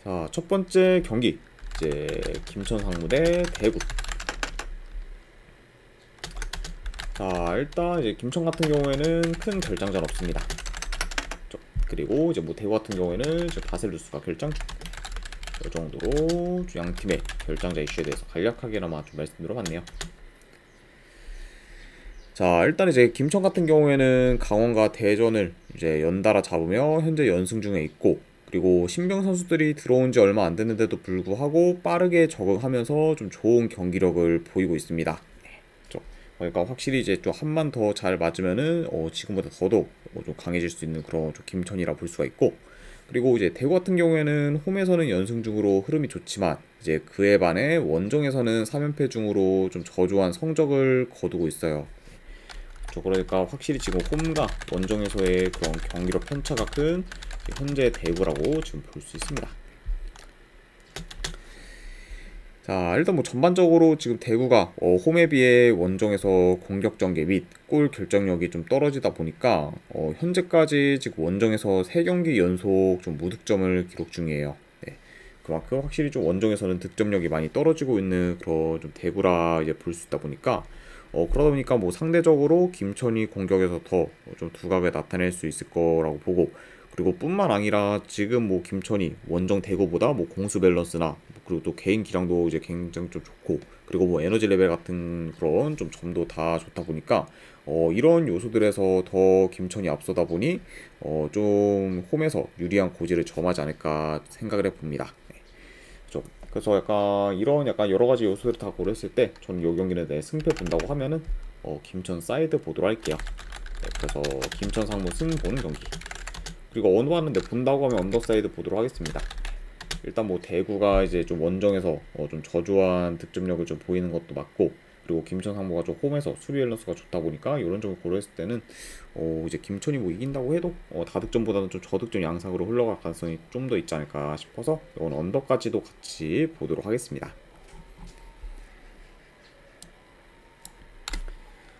자, 첫 번째 경기 이제 김천 상무 대 대구. 자, 일단 이제 김천 같은 경우에는 큰 결장전 없습니다. 그리고 이제 뭐 대구 같은 경우에는 이제 바셀루스가 결장 중. 이 정도로 양 팀의 결장자 이슈에 대해서 간략하게나마 좀 말씀드려봤네요. 자, 일단 이제 김천 같은 경우에는 강원과 대전을 이제 연달아 잡으며 현재 연승 중에 있고, 그리고 신병 선수들이 들어온 지 얼마 안 됐는데도 불구하고 빠르게 적응하면서 좀 좋은 경기력을 보이고 있습니다. 그러니까 확실히 이제 좀 한만 더 잘 맞으면은 지금보다 더더욱 좀 강해질 수 있는 그런 좀 김천이라 볼 수가 있고, 그리고 이제 대구 같은 경우에는 홈에서는 연승 중으로 흐름이 좋지만 이제 그에 반해 원정에서는 3연패 중으로 좀 저조한 성적을 거두고 있어요. 그러니까 확실히 지금 홈과 원정에서의 그런 경기력 편차가 큰 현재 대구라고 지금 볼 수 있습니다. 자, 일단 뭐 전반적으로 지금 대구가 홈에 비해 원정에서 공격 전개 및 골 결정력이 좀 떨어지다 보니까 현재까지 지금 원정에서 3경기 연속 좀 무득점을 기록 중이에요. 네. 그만큼 확실히 좀 원정에서는 득점력이 많이 떨어지고 있는 그런 좀 대구라 이제 볼 수 있다 보니까 그러다 보니까 뭐 상대적으로 김천이 공격에서 더 좀 두각을 나타낼 수 있을 거라고 보고, 그리고 뿐만 아니라 지금 뭐 김천이 원정 대구보다 뭐 공수 밸런스나 그리고 또 개인 기량도 이제 굉장히 좀 좋고, 그리고 뭐 에너지 레벨 같은 그런 좀 점도 다 좋다 보니까 이런 요소들에서 더 김천이 앞서다 보니 좀 홈에서 유리한 고지를 점하지 않을까 생각을 해봅니다. 네. 그래서 약간 이런 약간 여러 가지 요소들을 다 고려했을 때 저는 이 경기는 내 승패 본다고 하면은 김천 사이드 보도록 할게요. 네, 그래서 김천 상무 승 보는 경기. 그리고 어느 하는데 본다고 하면 언더사이드 보도록 하겠습니다. 일단 뭐 대구가 이제 좀 원정에서 좀 저조한 득점력을 좀 보이는 것도 맞고, 그리고 김천 상무가 좀 홈에서 수비 밸런스가 좋다 보니까 이런 점을 고려했을 때는 이제 김천이 뭐 이긴다고 해도 다득점보다는 좀 저득점 양상으로 흘러갈 가능성이 좀 더 있지 않을까 싶어서 이건 언더까지도 같이 보도록 하겠습니다.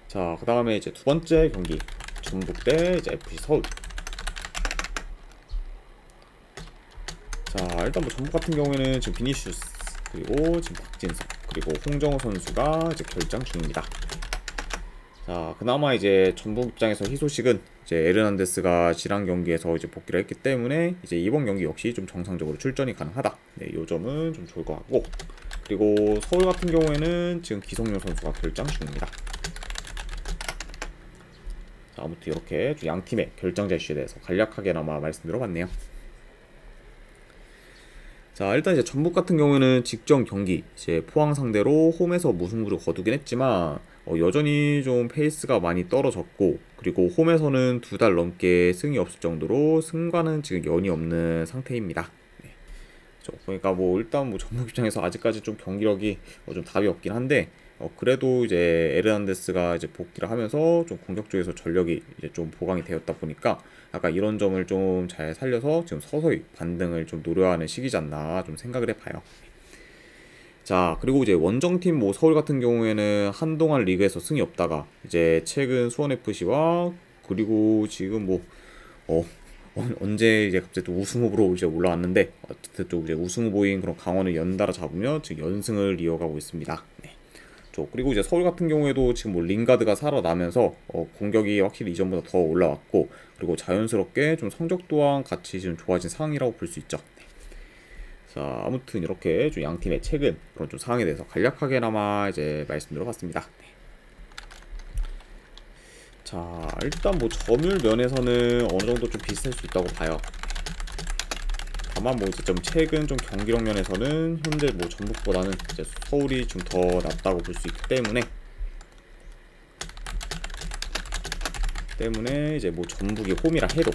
자, 그 다음에 이제 두 번째 경기 전북 대 이제 FC 서울. 자, 일단 뭐 전북 같은 경우에는 지금 비니시우스, 그리고 지금 박진석, 그리고 홍정호 선수가 이제 결장 중입니다. 자, 그나마 이제 전북 입장에서 희소식은 이제 에르난데스가 지난 경기에서 이제 복귀를 했기 때문에 이제 이번 경기 역시 좀 정상적으로 출전이 가능하다. 네, 요 점은 좀 좋을 것 같고, 그리고 서울 같은 경우에는 지금 기성용 선수가 결장 중입니다. 자, 아무튼 이렇게 양 팀의 결장자 이슈에 대해서 간략하게나마 말씀드려봤네요. 자, 일단 이제 전북 같은 경우에는 직전 경기 이제 포항 상대로 홈에서 무승부를 거두긴 했지만 여전히 좀 페이스가 많이 떨어졌고, 그리고 홈에서는 2달 넘게 승이 없을 정도로 승과는 지금 연이 없는 상태입니다. 네. 그러니까 뭐 일단 뭐 전북 입장에서 아직까지 좀 경기력이 좀 답이 없긴 한데, 그래도 이제 에르난데스가 이제 복귀를 하면서 좀 공격 쪽에서 전력이 이제 좀 보강이 되었다 보니까 약간 이런 점을 좀 잘 살려서 지금 서서히 반등을 좀 노려하는 시기지 않나 좀 생각을 해봐요. 자, 그리고 이제 원정팀 뭐 서울 같은 경우에는 한동안 리그에서 승이 없다가 이제 최근 수원FC와 그리고 지금 뭐 언제 이제 갑자기 또 우승 후보로 이제 올라왔는데, 어쨌든 또 이제 우승 후보인 그런 강원을 연달아 잡으며 지금 연승을 이어가고 있습니다. 네. 그리고 이제 서울 같은 경우에도 지금 뭐 링가드가 살아나면서 공격이 확실히 이전보다 더 올라왔고, 그리고 자연스럽게 좀 성적 또한 같이 좀 좋아진 상황이라고 볼 수 있죠. 네. 자, 아무튼 이렇게 좀 양 팀의 최근 그런 좀 상황에 대해서 간략하게나마 이제 말씀드려봤습니다. 네. 자, 일단 뭐 점유율 면에서는 어느 정도 좀 비슷할 수 있다고 봐요. 다만 뭐 이제 좀 최근 좀 경기력 면에서는 현재 뭐 전북보다는 이제 서울이 좀 더 낫다고 볼 수 있기 때문에 이제 뭐 전북이 홈이라 해도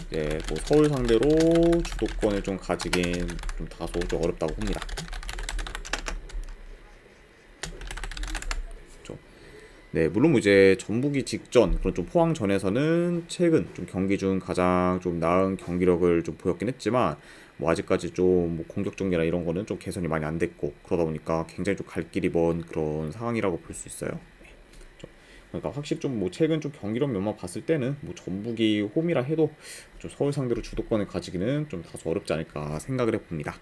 이제 뭐 서울 상대로 주도권을 좀 가지긴 좀 다소 좀 어렵다고 봅니다. 네, 물론 뭐 이제 전북이 직전 그런 좀 포항전에서는 최근 좀 경기 중 가장 좀 나은 경기력을 좀 보였긴 했지만, 뭐 아직까지 좀 뭐 공격 전개나 이런 거는 좀 개선이 많이 안 됐고, 그러다 보니까 굉장히 좀 갈 길이 먼 그런 상황이라고 볼 수 있어요. 그러니까 확실히 좀 뭐 최근 좀 경기력 면만 봤을 때는 뭐 전북이 홈이라 해도 좀 서울 상대로 주도권을 가지기는 좀 다소 어렵지 않을까 생각을 해봅니다.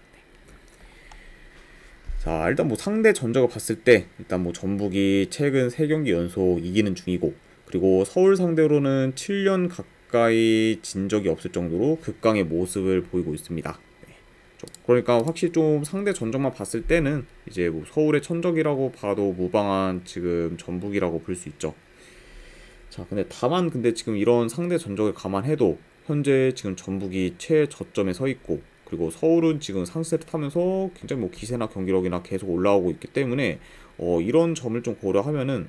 자, 일단 뭐 상대 전적을 봤을 때 일단 뭐 전북이 최근 3경기 연속 이기는 중이고, 그리고 서울 상대로는 7년 가까이 진 적이 없을 정도로 극강의 모습을 보이고 있습니다. 그러니까 확실히 좀 상대 전적만 봤을 때는 이제 뭐 서울의 천적이라고 봐도 무방한 지금 전북이라고 볼 수 있죠. 자, 근데 다만 근데 지금 이런 상대 전적을 감안해도 현재 지금 전북이 최저점에 서 있고, 그리고 서울은 지금 상세를 타면서 굉장히 뭐 기세나 경기력이나 계속 올라오고 있기 때문에 이런 점을 좀 고려하면은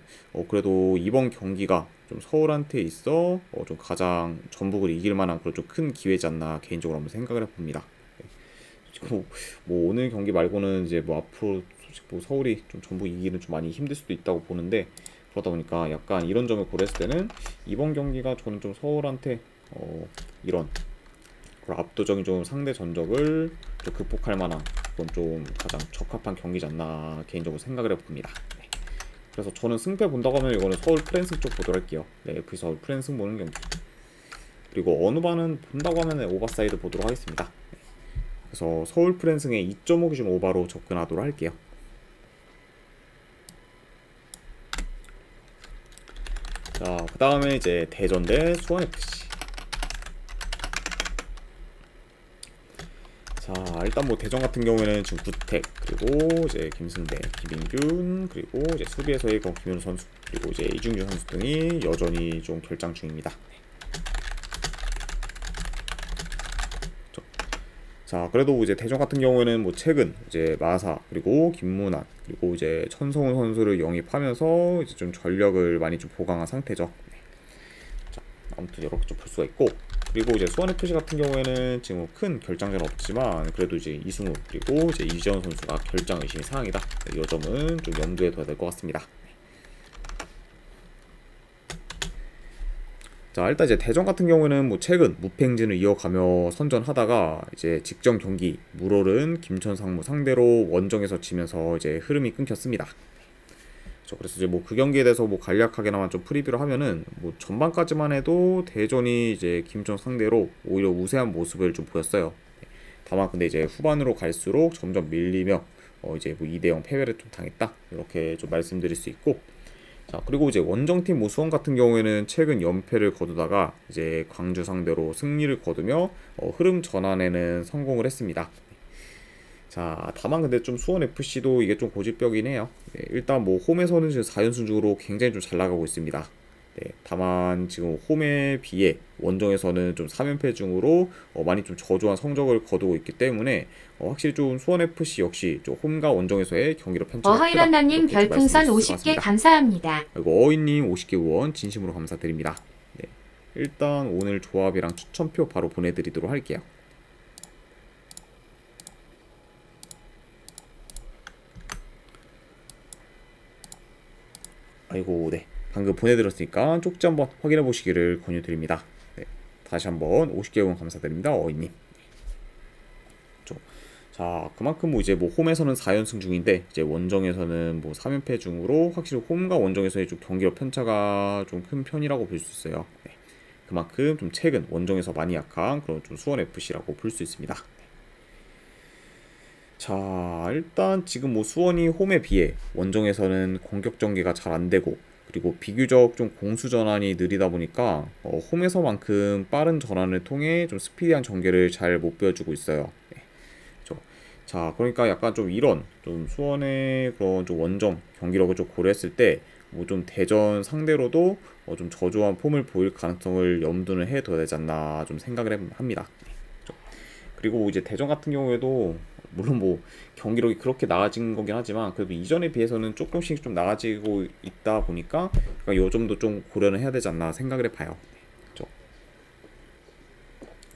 그래도 이번 경기가 좀 서울한테 있어 좀 가장 전북을 이길 만한 그런 좀 큰 기회지 않나 개인적으로 한번 생각을 해봅니다. 뭐 오늘 경기 말고는 이제 뭐 앞으로 솔직히 뭐 서울이 좀 전북 이기는 좀 많이 힘들 수도 있다고 보는데, 그러다 보니까 약간 이런 점을 고려했을 때는 이번 경기가 저는 좀 서울한테 이런 그런 압도적인 좀 상대 전적을 좀 극복할 만한 그런 좀 가장 적합한 경기지 않나 개인적으로 생각을 해봅니다. 네. 그래서 저는 승패 본다고 하면 이거는 서울 프랜스 쪽 보도록 할게요. 네, 그 서울 프랜스 보는 경기. 그리고 어느 반은 본다고 하면 오버사이드 보도록 하겠습니다. 네. 그래서 서울 프랜스의 2.5 기준 오버로 접근하도록 할게요. 자, 그 다음에 이제 대전 대 수원FC. 자, 일단 뭐 대전 같은 경우에는 지금 구택, 그리고 이제 김승대, 김인균, 그리고 이제 수비에서의 김현우 선수, 그리고 이제 이중규 선수 등이 여전히 좀 결장 중입니다. 자, 그래도 이제 대전 같은 경우에는 뭐 최근 이제 마사, 그리고 김문환, 그리고 이제 천성훈 선수를 영입하면서 이제 좀 전력을 많이 좀 보강한 상태죠. 네. 자, 아무튼 이렇게 좀 볼 수가 있고, 그리고 이제 수원FC 같은 경우에는 지금 큰 결장전 없지만 그래도 이제 이승우, 그리고 이제 이재원 선수가 결장 의심이 사항이다. 이 점은 좀 염두에 둬야 될 것 같습니다. 자, 일단 이제 대전 같은 경우는 뭐 최근 무패 행진을 이어가며 선전하다가 이제 직전 경기 물오른 김천 상무 상대로 원정에서 지면서 이제 흐름이 끊겼습니다. 그래서 이제 뭐 그 경기에 대해서 뭐 간략하게나마 좀 프리뷰를 하면은 뭐 전반까지만 해도 대전이 이제 김천 상대로 오히려 우세한 모습을 좀 보였어요. 다만 근데 이제 후반으로 갈수록 점점 밀리며 이제 뭐 2대0 패배를 좀 당했다, 이렇게 좀 말씀드릴 수 있고, 자, 그리고 이제 원정팀 뭐 수원 같은 경우에는 최근 연패를 거두다가 이제 광주 상대로 승리를 거두며 흐름 전환에는 성공을 했습니다. 자, 다만 근데 좀 수원FC도 이게 좀 고질병이긴 해요. 네, 일단 뭐 홈에서는 지금 4연승 중으로 굉장히 좀 잘 나가고 있습니다. 네, 다만 지금 홈에 비해 원정에서는 좀 3연패 중으로 많이 좀 저조한 성적을 거두고 있기 때문에 확실히 좀 수원FC 역시 좀 홈과 원정에서의 경기력 편차가 크다, 어허이란나님 이렇게 좀 별풍선 말씀드릴 수 50개 있을 것 같습니다. 감사합니다. 그리고 어이님 50개 후원 진심으로 감사드립니다. 네, 일단 오늘 조합이랑 추천표 바로 보내드리도록 할게요. 아이고, 네, 방금 보내드렸으니까 쪽지 한번 확인해 보시기를 권유드립니다. 네, 다시 한번 50개 후원 감사드립니다, 어이님. 자, 그만큼 뭐 이제 뭐 홈에서는 4연승 중인데 이제 원정에서는 뭐 3연패 중으로 확실히 홈과 원정에서의 좀 경기력 편차가 좀 큰 편이라고 볼 수 있어요. 네, 그만큼 좀 최근 원정에서 많이 약한 그런 좀 수원FC라고 볼 수 있습니다. 자, 일단 지금 뭐 수원이 홈에 비해 원정에서는 공격 전개가 잘 안 되고, 그리고 비교적 좀 공수 전환이 느리다 보니까 홈에서만큼 빠른 전환을 통해 좀 스피디한 전개를 잘 못 보여주고 있어요. 네. 자, 그러니까 약간 좀 이런 좀 수원의 그런 좀 원정 경기력을 좀 고려했을 때 뭐 좀 대전 상대로도 좀 저조한 폼을 보일 가능성을 염두는 해둬야 되지 않나 좀 생각을 합니다. 그리고 이제 대전 같은 경우에도 물론 뭐 경기력이 그렇게 나아진 거긴 하지만 그래도 이전에 비해서는 조금씩 좀 나아지고 있다 보니까 요 점도 좀 고려는 해야 되지 않나 생각을 해봐요. 그렇죠?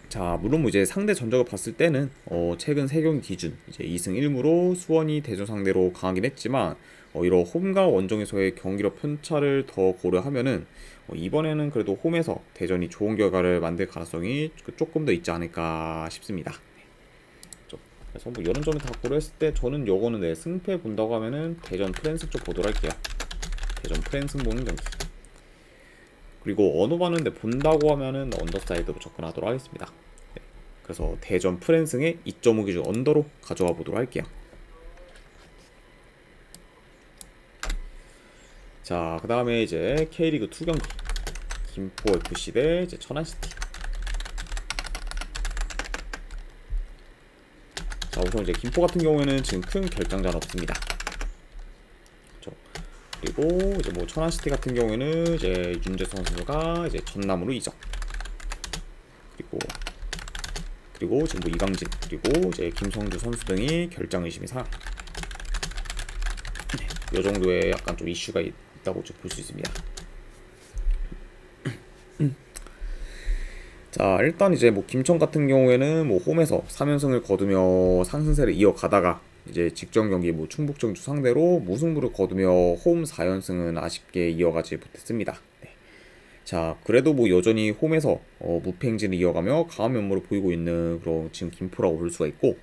자, 물론 뭐 이제 상대 전적을 봤을 때는 최근 3경기 기준 이제 2승 1무로 수원이 대전 상대로 강하긴 했지만 이런 홈과 원정에서의 경기력 편차를 더 고려하면은 이번에는 그래도 홈에서 대전이 좋은 결과를 만들 가능성이 조금 더 있지 않을까 싶습니다. 그래서 뭐 이런 점을 다 고려했을 때 저는 요거는 네, 승패 본다고 하면은 대전 프랜스 쪽 보도록 할게요. 대전 프랜스 보는 경기. 그리고 언어봤는데 본다고 하면은 언더사이드로 접근하도록 하겠습니다. 네. 그래서 대전 프랜승의 2.5 기준 언더로 가져가 보도록 할게요. 자, 그 다음에 이제 K리그 2 경기 김포 FC 대 이제 천안시티. 자, 우선 이제 김포 같은 경우에는 지금 큰 결장자는 없습니다. 그렇죠. 그리고 이제 뭐 천안시티 같은 경우에는 이제 윤재성 선수가 이제 전남으로 이적. 그리고 지금 뭐 이강진 그리고 이제 김성주 선수 등이 결장 의심이 사. 이 정도의 약간 좀 이슈가 있다고 볼 수 있습니다. 자, 일단 이제 뭐 김천 같은 경우에는 뭐 홈에서 3연승을 거두며 상승세를 이어가다가 이제 직전 경기 뭐 충북전주 상대로 무승부를 거두며 홈 4연승은 아쉽게 이어가지 못했습니다. 네. 자, 그래도 뭐 여전히 홈에서 무패 행진을 이어가며 강한 면모를 보이고 있는 그런 지금 김포라고 볼 수가 있고,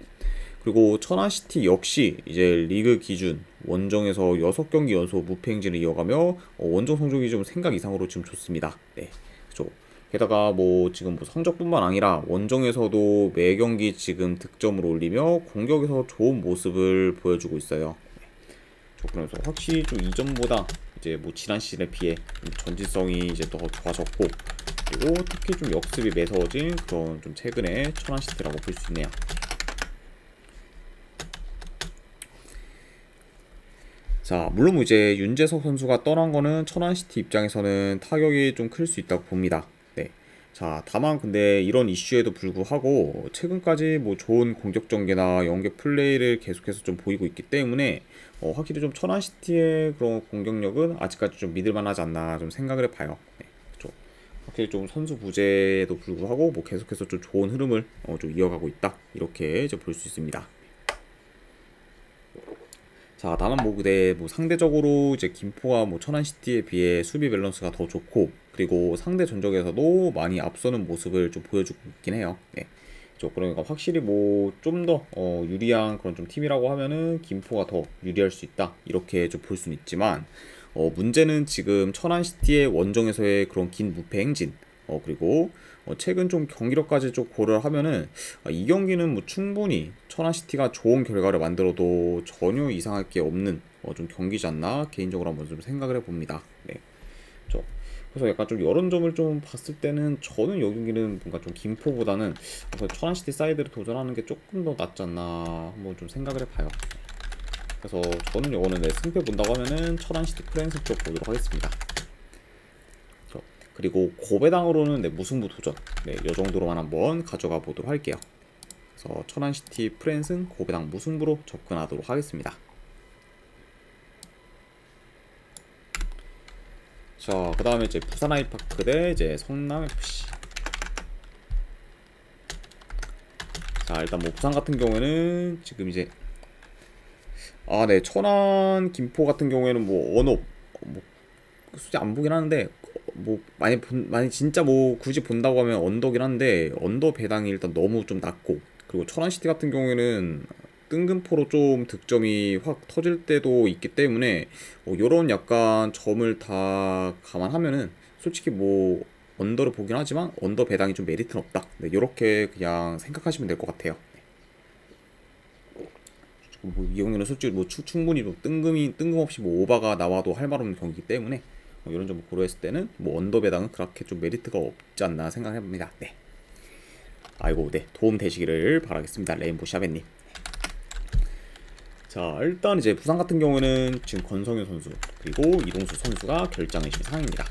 그리고 천안시티 역시 이제 리그 기준 원정에서 6경기 연속 무패 행진을 이어가며 원정 성적이 좀 생각 이상으로 지금 좋습니다. 네. 그렇죠. 게다가 뭐 지금 뭐 성적뿐만 아니라 원정에서도 매 경기 지금 득점을 올리며 공격에서 좋은 모습을 보여주고 있어요. 그래서 확실히 좀 이전보다 이제 뭐 지난 시즌에 비해 전진성이 이제 더 좋아졌고, 그리고 특히 좀 역습이 매서워진 그런 좀 최근의 천안시티라고 볼 수 있네요. 자, 물론 이제 윤재석 선수가 떠난 거는 천안시티 입장에서는 타격이 좀 클 수 있다고 봅니다. 네. 자, 다만 근데 이런 이슈에도 불구하고 최근까지 뭐 좋은 공격 전개나 연계 플레이를 계속해서 좀 보이고 있기 때문에 확실히 좀 천안시티의 그런 공격력은 아직까지 좀 믿을만하지 않나 좀 생각을 해봐요. 네. 그렇죠. 확실히 좀 선수 부재에도 불구하고 뭐 계속해서 좀 좋은 흐름을 좀 이어가고 있다, 이렇게 이제 볼 수 있습니다. 자, 나는 뭐 근데 뭐 상대적으로 이제 김포가 뭐 천안시티에 비해 수비 밸런스가 더 좋고, 그리고 상대 전적에서도 많이 앞서는 모습을 좀 보여주고 있긴 해요. 네. 그러니까 확실히 뭐 좀 더 유리한 그런 좀 팀이라고 하면은 김포가 더 유리할 수 있다, 이렇게 좀 볼 수는 있지만 문제는 지금 천안시티의 원정에서의 그런 긴 무패 행진, 그리고 최근 좀 경기력까지 좀 고려를 하면은 이 경기는 뭐 충분히 천안시티가 좋은 결과를 만들어도 전혀 이상할 게 없는 좀 경기지 않나 개인적으로 한번 좀 생각을 해봅니다. 네. 그래서 약간 좀 이런 점을 좀 봤을 때는 저는 이 경기는 뭔가 좀 김포보다는 천안시티 사이드를 도전하는 게 조금 더 낫지 않나 한번 좀 생각을 해봐요. 그래서 저는 이거는 네, 승패 본다고 하면은 천안시티 프랜스 쪽 보도록 하겠습니다. 그리고 고배당으로는 네, 무승부 도전, 네, 이 정도로만 한번 가져가 보도록 할게요. 그래서 천안시티 프랜승 고배당 무승부로 접근하도록 하겠습니다. 자, 그 다음에 이제 부산 아이파크 대 이제 성남FC. 자, 일단 뭐 부산 같은 경우에는 지금 이제 네, 천안 김포 같은 경우에는 뭐 언업 뭐 솔직히 안 보긴 하는데 뭐 많이 진짜 뭐 굳이 본다고 하면 언더긴 한데 언더 배당이 일단 너무 좀 낮고, 그리고 천안시티 같은 경우에는 뜬금포로 좀 득점이 확 터질 때도 있기 때문에 요런 약간 점을 다 감안하면은 솔직히 뭐 언더를 보긴 하지만 언더 배당이 좀 메리트는 없다, 네, 요렇게 그냥 생각하시면 될 것 같아요. 뭐 이 경기는 솔직히 뭐 충분히 뭐 뜬금없이 뭐 오바가 나와도 할 말 없는 경기이기 때문에 이런 점을 고려했을 때는 뭐 언더 배당은 그렇게 좀 메리트가 없지 않나 생각해봅니다. 네. 아이고, 네, 도움 되시기를 바라겠습니다, 레인보우 샤베님. 자, 일단 이제 부산 같은 경우는 지금 권성현 선수 그리고 이동수 선수가 결장의 상황입니다.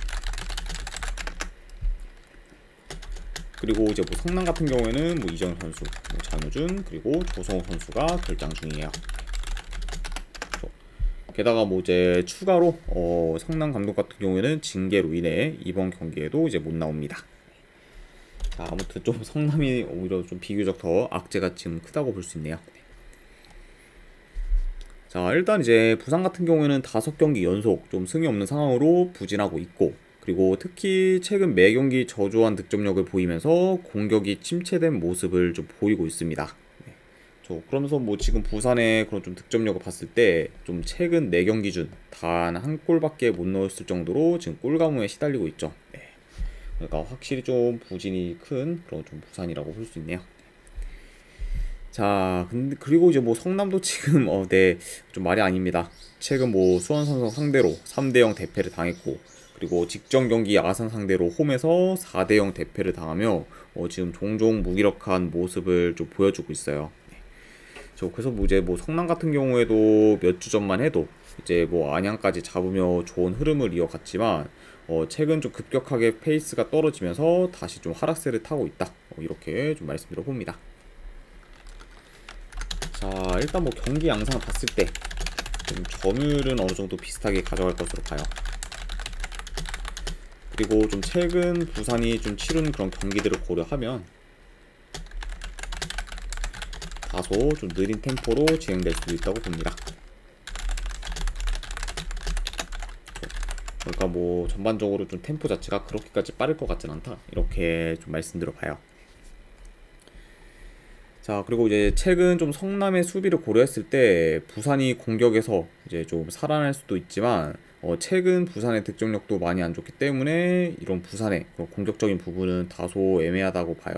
그리고 이제 뭐 성남 같은 경우에는 뭐 이정현 선수, 뭐 장효준 그리고 조성호 선수가 결장 중이에요. 게다가 뭐 이제 추가로 성남 감독 같은 경우에는 징계로 인해 이번 경기에도 이제 못 나옵니다. 자, 아무튼 좀 성남이 오히려 좀 비교적 더 악재가 지금 크다고 볼 수 있네요. 자, 일단 이제 부산 같은 경우에는 5경기 연속 좀 승이 없는 상황으로 부진하고 있고, 그리고 특히 최근 매 경기 저조한 득점력을 보이면서 공격이 침체된 모습을 좀 보이고 있습니다. 그러면서 뭐 지금 부산의 그런 좀 득점력을 봤을 때 좀 최근 4경기 중 단 한 골밖에 못 넣었을 정도로 지금 골 가무에 시달리고 있죠. 네. 그러니까 확실히 좀 부진이 큰 그런 좀 부산이라고 볼 수 있네요. 자, 근데 그리고 이제 뭐 성남도 지금 네, 좀 말이 아닙니다. 최근 뭐 수원 삼성 상대로 3대0 대패를 당했고, 그리고 직전 경기 아산 상대로 홈에서 4대0 대패를 당하며 지금 종종 무기력한 모습을 좀 보여주고 있어요. 그래서 뭐 이제 뭐 성남 같은 경우에도 몇 주 전만 해도 이제 뭐 안양까지 잡으며 좋은 흐름을 이어갔지만 최근 좀 급격하게 페이스가 떨어지면서 다시 좀 하락세를 타고 있다. 이렇게 좀 말씀드려 봅니다. 자, 일단 뭐 경기 양상을 봤을 때 좀 점유율은 어느 정도 비슷하게 가져갈 것으로 봐요. 그리고 좀 최근 부산이 좀 치른 그런 경기들을 고려하면 다소 좀 느린 템포로 진행될 수도 있다고 봅니다. 그러니까 뭐 전반적으로 좀 템포 자체가 그렇게까지 빠를 것 같진 않다. 이렇게 좀 말씀드려 봐요. 자, 그리고 이제 최근 좀 성남의 수비를 고려했을 때 부산이 공격에서 이제 좀 살아날 수도 있지만 최근 부산의 득점력도 많이 안 좋기 때문에 이런 부산의 공격적인 부분은 다소 애매하다고 봐요.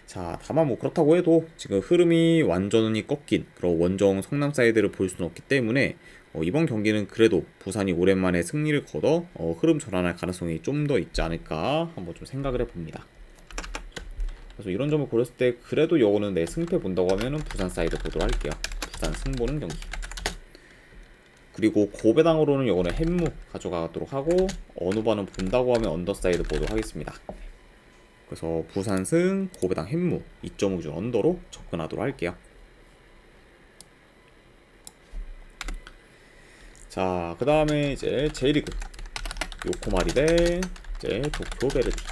자, 다만 뭐 그렇다고 해도 지금 흐름이 완전히 꺾인 그런 원정 성남 사이드를 볼 수는 없기 때문에 이번 경기는 그래도 부산이 오랜만에 승리를 거둬 흐름 전환할 가능성이 좀 더 있지 않을까 한번 좀 생각을 해봅니다. 그래서 이런 점을 고렸을 때 그래도 요거는 내 승패 본다고 하면은 부산 사이드 보도록 할게요. 부산 승보는 경기. 그리고 고배당으로는 요거는 햄무 가져가도록 하고 어느 반은 본다고 하면 언더사이드 보도록 하겠습니다. 그래서 부산승 고배당 햄무 2.5 기준 언더로 접근하도록 할게요. 자, 그 다음에 이제 J리그 요코마리 대 이제 도쿄 베르디.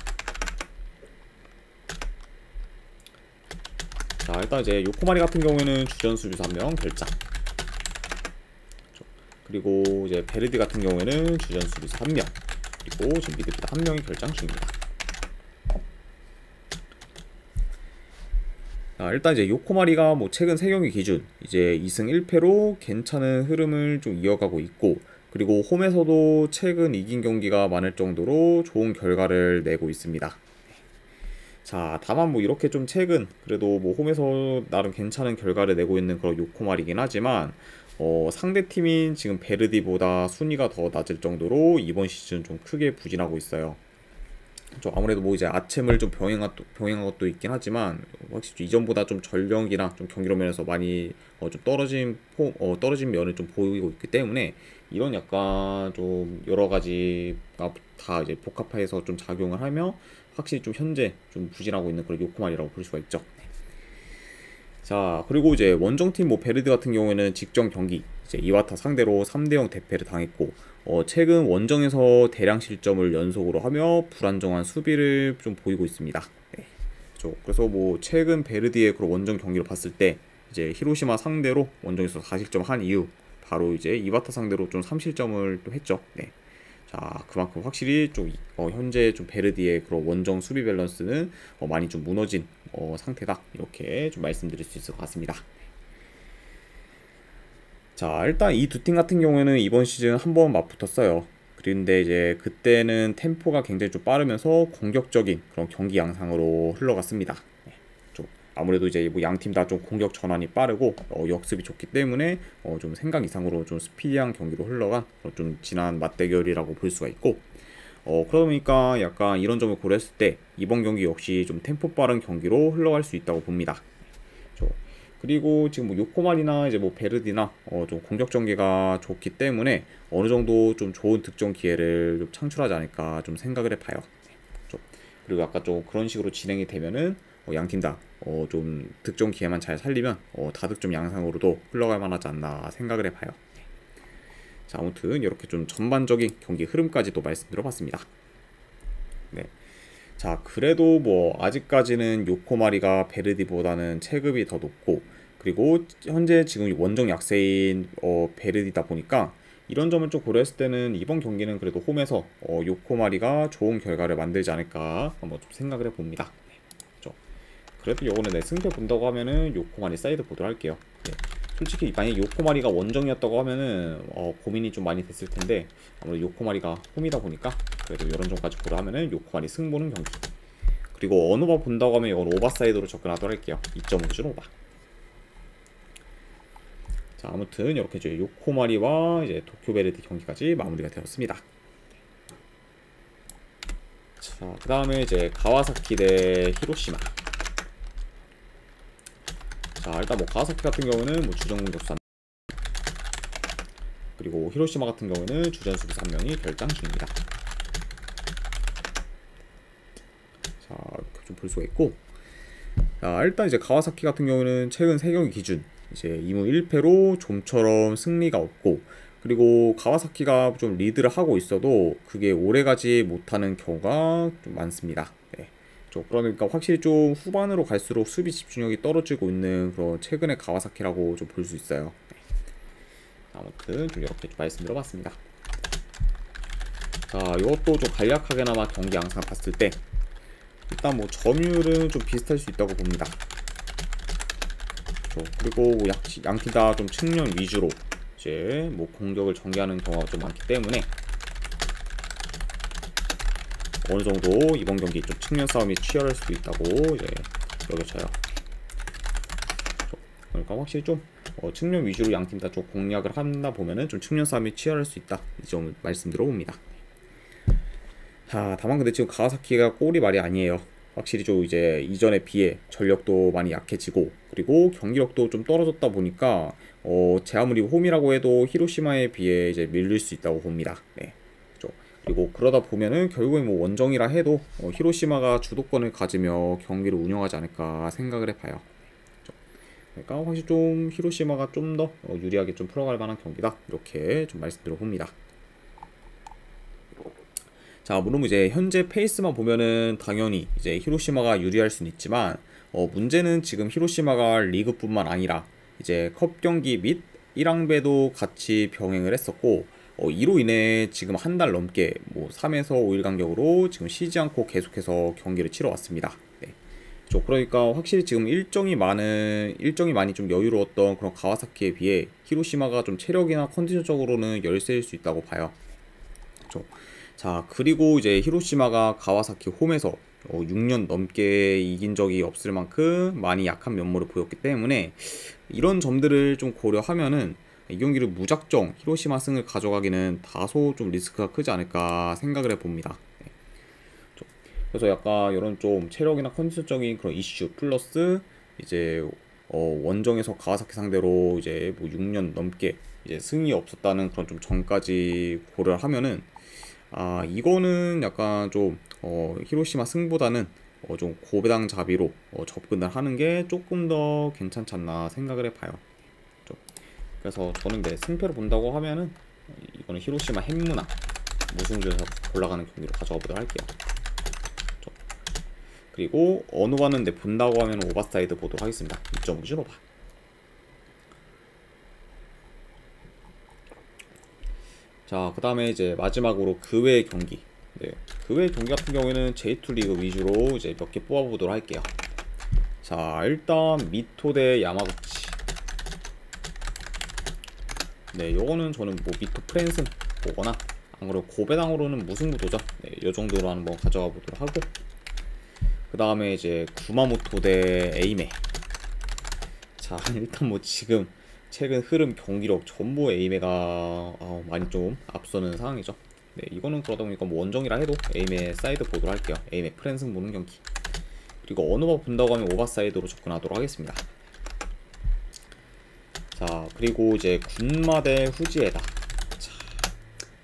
자, 일단 이제 요코마리 같은 경우에는 주전 수비수 1명 결장. 그리고 이제 베르디 같은 경우에는 주전 수비수 1명. 그리고 지금 미드필더 1명이 결장 중입니다. 자, 일단 이제 요코마리가 뭐 최근 3경기 기준 이제 2승 1패로 괜찮은 흐름을 좀 이어가고 있고, 그리고 홈에서도 최근 이긴 경기가 많을 정도로 좋은 결과를 내고 있습니다. 자, 다만 뭐 이렇게 좀 최근 그래도 뭐 홈에서 나름 괜찮은 결과를 내고 있는 그런 요코마리긴 하지만 상대팀인 지금 베르디보다 순위가 더 낮을 정도로 이번 시즌 좀 크게 부진하고 있어요. 좀 아무래도 뭐 이제 아챔을 좀 병행한 것도 있긴 하지만 확실히 이전보다 좀 전력이나 좀 경기력 면에서 많이 좀 떨어진 면을 좀 보이고 있기 때문에 이런 약간 좀 여러 가지가 다 이제 복합해서 좀 작용을 하며 확실히 좀 현재 좀 부진하고 있는 그런 요코마리라고 볼 수가 있죠. 자, 그리고 이제 원정팀 뭐 베르디 같은 경우에는 직전 경기 이제 이와타 상대로 3대0 대패를 당했고 최근 원정에서 대량 실점을 연속으로 하며 불안정한 수비를 좀 보이고 있습니다. 네. 그래서 뭐 최근 베르디의 그런 원정 경기를 봤을 때 이제 히로시마 상대로 원정에서 4실점 한 이후 바로 이제 이와타 상대로 좀 3실점을 또 했죠. 네. 자, 그만큼 확실히 좀 현재 좀 베르디의 그런 원정 수비 밸런스는 많이 좀 무너진 상태다. 이렇게 좀 말씀드릴 수 있을 것 같습니다. 자, 일단 이 두 팀 같은 경우에는 이번 시즌 한번 맞붙었어요. 그런데 이제 그때는 템포가 굉장히 좀 빠르면서 공격적인 그런 경기 양상으로 흘러갔습니다. 네, 좀 아무래도 이제 뭐 양 팀 다 좀 공격 전환이 빠르고 역습이 좋기 때문에 좀 생각 이상으로 좀 스피디한 경기로 흘러간 좀 지난 맞대결이라고 볼 수가 있고 그러다 보니까 약간 이런 점을 고려했을 때 이번 경기 역시 좀 템포 빠른 경기로 흘러갈 수 있다고 봅니다. 그리고 지금 뭐 요코마리나 이제 뭐 베르디나 좀 공격 전개가 좋기 때문에 어느 정도 좀 좋은 득점 기회를 좀 창출하지 않을까 좀 생각을 해봐요. 그리고 아까 좀 그런 식으로 진행이 되면은 양 팀 다 좀 득점 기회만 잘 살리면 다득점 양상으로도 흘러갈 만하지 않나 생각을 해봐요. 자, 아무튼 이렇게 좀 전반적인 경기 흐름까지도 말씀드려봤습니다. 네. 자, 그래도 뭐 아직까지는 요코마리가 베르디보다는 체급이 더 높고 그리고 현재 지금 원정 약세인 베르디다 보니까 이런 점을 좀 고려했을 때는 이번 경기는 그래도 홈에서 요코마리가 좋은 결과를 만들지 않을까 한번 좀 생각을 해봅니다. 네. 그래도 요거는 내 승패 본다고 하면은 요코마리 사이드 보도록 할게요. 네. 솔직히 만약 요코마리가 원정이었다고 하면은 고민이 좀 많이 됐을 텐데 아무래도 요코마리가 홈이다 보니까 그래도 이런 점까지 고려하면은 요코마리 승보는 경기. 그리고 어느바 본다고 하면 이건 오버사이드로 접근하도록 할게요. 2.5준 오버. 자, 아무튼 이렇게 이제 요코마리와 이제 도쿄베르디 경기까지 마무리가 되었습니다. 자, 그 다음에 이제 가와사키 대 히로시마. 자, 일단 뭐 가와사키 같은 경우는 뭐 주전 공격수 3명, 그리고 히로시마 같은 경우는 주전 수비수 1명이 결장 중입니다. 자, 이렇게 좀 볼 수가 있고, 자, 일단 이제 가와사키 같은 경우는 최근 3경기 기준 이제 2무 1패로 좀처럼 승리가 없고, 그리고 가와사키가 좀 리드를 하고 있어도 그게 오래가지 못하는 경우가 좀 많습니다. 네. 그러니까 확실히 좀 후반으로 갈수록 수비 집중력이 떨어지고 있는 그런 최근의 가와사키라고 좀 볼 수 있어요. 네. 아무튼 좀 이렇게 좀 말씀드려봤습니다. 자, 이것도 좀 간략하게나마 경기 양상 봤을 때 일단 뭐 점유율은 좀 비슷할 수 있다고 봅니다. 그리고 양팀 다 좀 측면 위주로 이제 뭐 공격을 전개하는 경우가 좀 많기 때문에 어느 정도 이번 경기 좀 측면 싸움이 치열할 수도 있다고 이제 여겨져요. 그러니까 확실히 좀 측면 위주로 양팀 다 좀 공략을 한다 보면은 좀 측면 싸움이 치열할 수 있다, 이 점을 말씀드려 봅니다. 자, 다만 근데 지금 가와사키가 꼴이 말이 아니에요. 확실히 좀 이제 이전에 비해 전력도 많이 약해지고 그리고 경기력도 좀 떨어졌다 보니까 제 아무리 홈이라고 해도 히로시마에 비해 이제 밀릴 수 있다고 봅니다. 네. 그렇죠. 그리고 그러다 보면은 결국에 뭐 원정이라 해도 히로시마가 주도권을 가지며 경기를 운영하지 않을까 생각을 해봐요. 그렇죠. 그러니까 확실히 좀 히로시마가 좀 더 유리하게 좀 풀어갈 만한 경기다, 이렇게 좀 말씀드려 봅니다. 자, 물론 이제 현재 페이스만 보면은 당연히 이제 히로시마가 유리할 수는 있지만 문제는 지금 히로시마가 리그뿐만 아니라 이제 컵 경기 및 1항배도 같이 병행을 했었고 이로 인해 지금 한 달 넘게 뭐 3에서 5일 간격으로 지금 쉬지 않고 계속해서 경기를 치러 왔습니다. 네. 그러니까 확실히 지금 일정이 많이 좀 여유로웠던 그런 가와사키에 비해 히로시마가 좀 체력이나 컨디션적으로는 열세일 수 있다고 봐요. 그렇죠. 자, 그리고 이제 히로시마가 가와사키 홈에서 6년 넘게 이긴 적이 없을 만큼 많이 약한 면모를 보였기 때문에 이런 점들을 좀 고려하면은 이 경기를 무작정 히로시마 승을 가져가기는 다소 좀 리스크가 크지 않을까 생각을 해봅니다. 네. 그래서 약간 이런 좀 체력이나 컨디션적인 그런 이슈 플러스 이제 원정에서 가와사키 상대로 이제 뭐 6년 넘게 이제 승이 없었다는 그런 좀 점까지 고려를 하면은 이거는 약간 좀 히로시마 승보다는 좀 고배당 자비로 접근을 하는 게 조금 더 괜찮지 않나 생각을 해봐요. 그래서 저는 이제 승패를 본다고 하면은 이거는 히로시마 햄무나 무승부에서 올라가는 경기로 가져가 보도록 할게요. 그리고 어느바는 본다고 하면 오버사이드 보도록 하겠습니다. 2.5준 오버. 자, 그 다음에 이제 마지막으로 그 외의 경기. 네, 그 외의 경기 같은 경우에는 J2 리그 위주로 이제 몇 개 뽑아보도록 할게요. 자, 일단 미토 대 야마구치. 네, 요거는 저는 뭐 미토 프랜슨 보거나 안 그래도 고배당으로는 무승부 도전. 네, 요 정도로 한번 가져가 보도록 하고, 그 다음에 이제 구마모토 대 에이메. 자, 일단 뭐 지금 최근 흐름 경기력 전부 에이메가 많이 좀 앞서는 상황이죠. 네, 이거는 그러다 보니까 뭐 원정이라 해도 에이메 사이드 보도록 할게요. 에이메 프랜승 보는 경기. 그리고 어느 거 본다고 하면 오버사이드로 접근하도록 하겠습니다. 자, 그리고 이제 군마 대 후지에다. 자,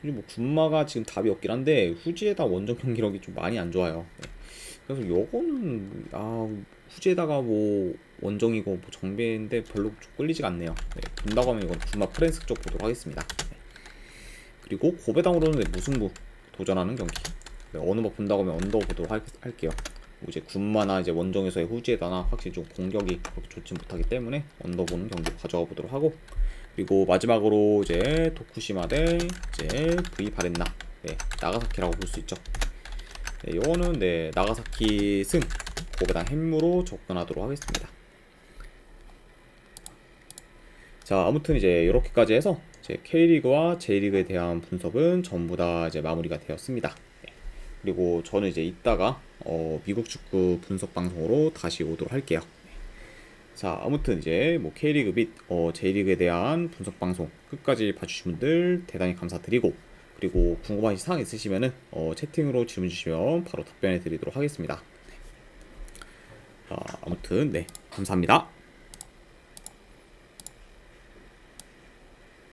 뭐 군마가 지금 답이 없긴 한데 후지에다 원정 경기력이 좀 많이 안 좋아요. 네. 그래서 요거는 후지에다가 뭐 원정이고 뭐 정배인데 별로 좀 끌리지가 않네요. 네, 본다고 하면 이건 군마 프랜스 쪽 보도록 하겠습니다. 네. 그리고 고배당으로는 무승부 도전하는 경기. 네, 어느 거 본다고 하면 언더 보도록 할게요. 뭐 이제 군마나 이제 원정에서의 후지에다나 확실히 좀 공격이 그렇게 좋지 못하기 때문에 언더 보는 경기 가져가 보도록 하고, 그리고 마지막으로 이제 도쿠시마 대 이제 V 바렌나. 네, 나가사키라고 볼 수 있죠. 네, 이거는 네, 나가사키 승 고배당 햄무로 접근하도록 하겠습니다. 자, 아무튼 이제 이렇게까지 해서 이제 K리그와 J리그에 대한 분석은 전부 다 이제 마무리가 되었습니다. 네. 그리고 저는 이제 이따가 미국 축구 분석 방송으로 다시 오도록 할게요. 자, 아무튼 이제 뭐 K리그 및 J리그에 대한 분석 방송 끝까지 봐주신 분들 대단히 감사드리고, 그리고 궁금하신 사항 있으시면은 채팅으로 질문 주시면 바로 답변해 드리도록 하겠습니다. 자, 아무튼 네, 감사합니다.